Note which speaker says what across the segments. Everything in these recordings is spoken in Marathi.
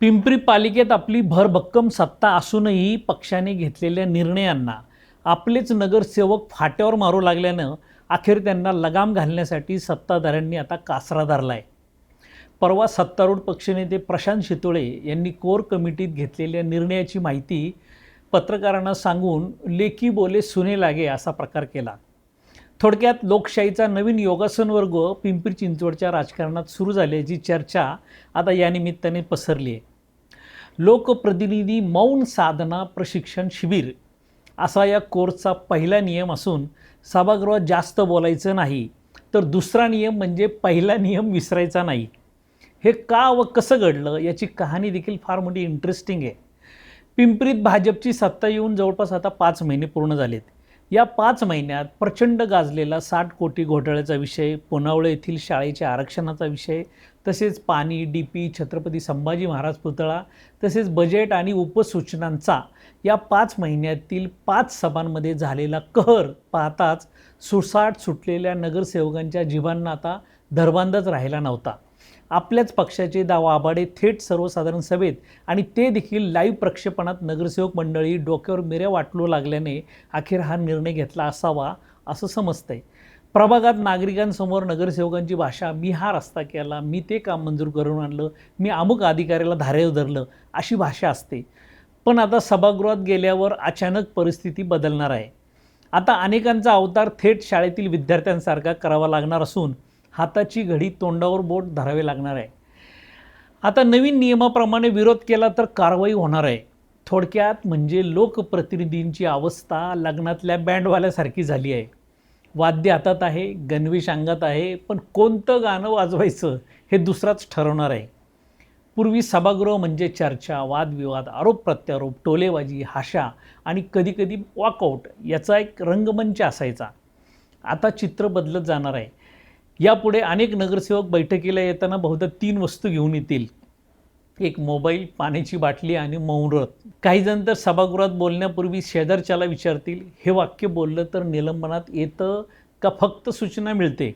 Speaker 1: पिंपरी पालिकेत आपली भरभक्कम सत्ता असूनही पक्षाने घेतलेल्या निर्णयांना आपलेच नगरसेवक फाट्यावर मारू लागल्यानं अखेर त्यांना लगाम घालण्यासाठी सत्ताधाऱ्यांनी आता कासरा धरला आहे. परवा सत्तारूढ पक्षनेते प्रशांत शितोळे यांनी कोर कमिटीत घेतलेल्या निर्णयाची माहिती पत्रकारांना सांगून लेकी बोले सुने लागे असा प्रकार केला. थोडक्यात लोकशाहीचा नवीन योगासन वर्ग पिंपरी चिंचवडच्या राजकारणात सुरू झाल्याची चर्चा आता या निमित्ताने पसरली आहे. लोकप्रतिनिधी मौन साधना प्रशिक्षण शिबिर असा या कोर्सचा पहिला नियम असून सभागृहात जास्त बोलायचं नाही, तर दुसरा नियम म्हणजे पहिला नियम विसरायचा नाही. हे का व कसं घडलं याची कहाणी देखील फार मोठी इंटरेस्टिंग आहे. पिंपरीत भाजपची सत्ता येऊन जवळपास आता 5 महिने पूर्ण झालेत. या 5 महिन्यात प्रचंड गाजलेला 60 कोटी घोटाळ्याचा विषय, पुनावळे येथील शाळेच्या आरक्षणाचा विषय, तसेच पाणी, डीपी, छत्रपती संभाजी महाराज पुतळा, तसेच बजेट आणि उपसूचनांचा या 5 महिन्यातील 5 सभांमध्ये झालेला कहर पाहताच सुसाट सुटलेल्या नगरसेवकांच्या जिभांना आता धरबांधच राहिला नव्हता. आपल्याच पक्षाचे दावाबाडे थेट सर्वसाधारण सभेत आणि ते देखील लाईव्ह प्रक्षेपणात नगरसेवक मंडळी डोक्यावर मिऱ्या वाटलू लागल्याने अखेर हा निर्णय घेतला असावा असं समजतंय. प्रभागात नागरिकांसमोर नगरसेवकांची भाषा, मी हा रस्ता केला, मी ते काम मंजूर करून आणलं, मी अमुक अधिकाऱ्याला धारेवर धरलं, अशी भाषा असते. पण आता सभागृहात गेल्यावर अचानक परिस्थिती बदलणार आहे. आता अनेकांचा अवतार थेट शाळेतील विद्यार्थ्यांसारखा करावा लागणार असून हाताची घडी तोंडावर बोट धरावे लागणार आहे. आता नवीन नियमाप्रमाणे विरोध केला तर कारवाई होणार आहे. थोडक्यात म्हणजे लोकप्रतिनिधींची अवस्था लग्नातल्या बँडवाल्यासारखी झाली आहे. वाद्य हातात आहे, गणवेश अंगात आहे, पण कोणतं गाणं वाजवायचं हे दुसराच ठरवणार आहे. पूर्वी सभागृह म्हणजे चर्चा, वादविवाद, आरोप प्रत्यारोप, टोलेबाजी, हाशा आणि कधीकधी वॉकआउट याचा एक रंगमंच असायचा. आता चित्र बदलत जाणार आहे. यापुढे अनेक नगरसेवक बैठकीला येताना बहुधा 3 वस्तू घेऊन येतील: एक मोबाईल, पाण्याची बाटली आणि मौनव्रत. काही जण तर सभागृहात बोलण्यापूर्वी शेजारच्याला विचारतील, हे वाक्य बोललं तर निलंबनात येतं का फक्त सूचना मिळते?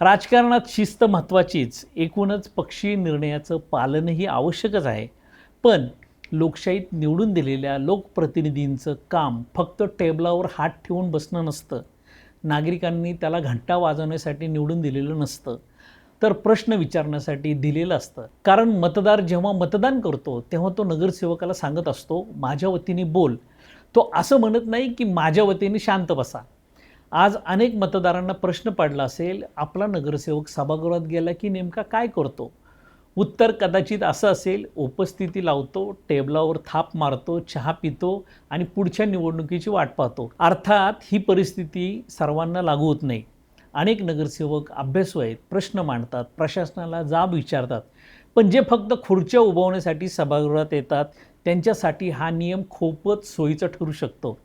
Speaker 1: राजकारणात शिस्त महत्त्वाचीच, एकूणच पक्षीय निर्णयाचं पालनही आवश्यकच आहे. पण लोकशाहीत निवडून दिलेल्या लोकप्रतिनिधींचं काम फक्त टेबलावर हात ठेवून बसणं नसतं. नागरिकांनी त्याला घंटा वाजवण्यासाठी निवडून दिलेलं नसतं, तर प्रश्न विचारण्यासाठी दिलेलं असतं. कारण मतदार जेव्हा मतदान करतो तेव्हा तो नगरसेवकाला सांगत असतो, माझ्या वतीने बोल. तो असं म्हणत नाही की माझ्या वतीने शांत बसा. आज अनेक मतदारांना प्रश्न पडला असेल, आपला नगरसेवक सभागृहात गेला की नेमका काय करतो? उत्तर कदाचित असं असेल, उपस्थिती लावतो, टेबलावर थाप मारतो, चहा पितो आणि पुढच्या निवडणुकीची वाट पाहतो. अर्थात ही परिस्थिती सर्वांना लागू होत नाही. अनेक नगरसेवक अभ्यासू आहेत, प्रश्न मांडतात, प्रशासनाला जाब विचारतात. पण जे फक्त खुर्च्या उभवण्यासाठी सभागृहात येतात त्यांच्यासाठी हा नियम खूपच सोयीचा ठरू शकतो.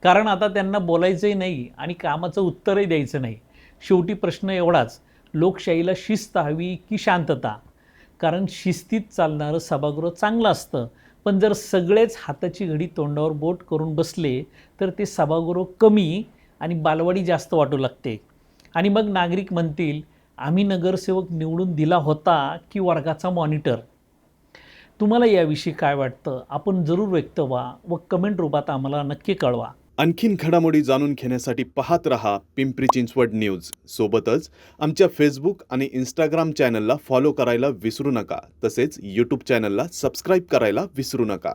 Speaker 1: कारण आता त्यांना बोलायचंही नाही आणि कामाचं उत्तरही द्यायचं नाही. शेवटी प्रश्न एवढाच, लोकशाहीला शिस्त हवी की शांतता? कारण शिस्तीत चालणारं सभागृह चांगलं असतं, पण जर सगळेच हाताची घडी तोंडावर बोट करून बसले तर ते सभागृह कमी आणि बालवाडी जास्त वाटू लागते. आणि मग नागरिक म्हणतील, आम्ही नगरसेवक निवडून दिला होता की वर्गाचा मॉनिटर? तुम्हाला याविषयी काय वाटतं? आपण जरूर व्यक्त व्हा व कमेंट रूपात आम्हाला नक्की कळवा.
Speaker 2: आणखीन घडामोडी जाणून घेण्यासाठी पाहत रहा पिंपरी चिंचवड न्यूज. सोबतच आमच्या फेसबुक आणि इंस्टाग्राम चॅनलला फॉलो करायला विसरू नका. तसेच यूट्यूब चॅनलला सबस्क्राईब करायला विसरू नका.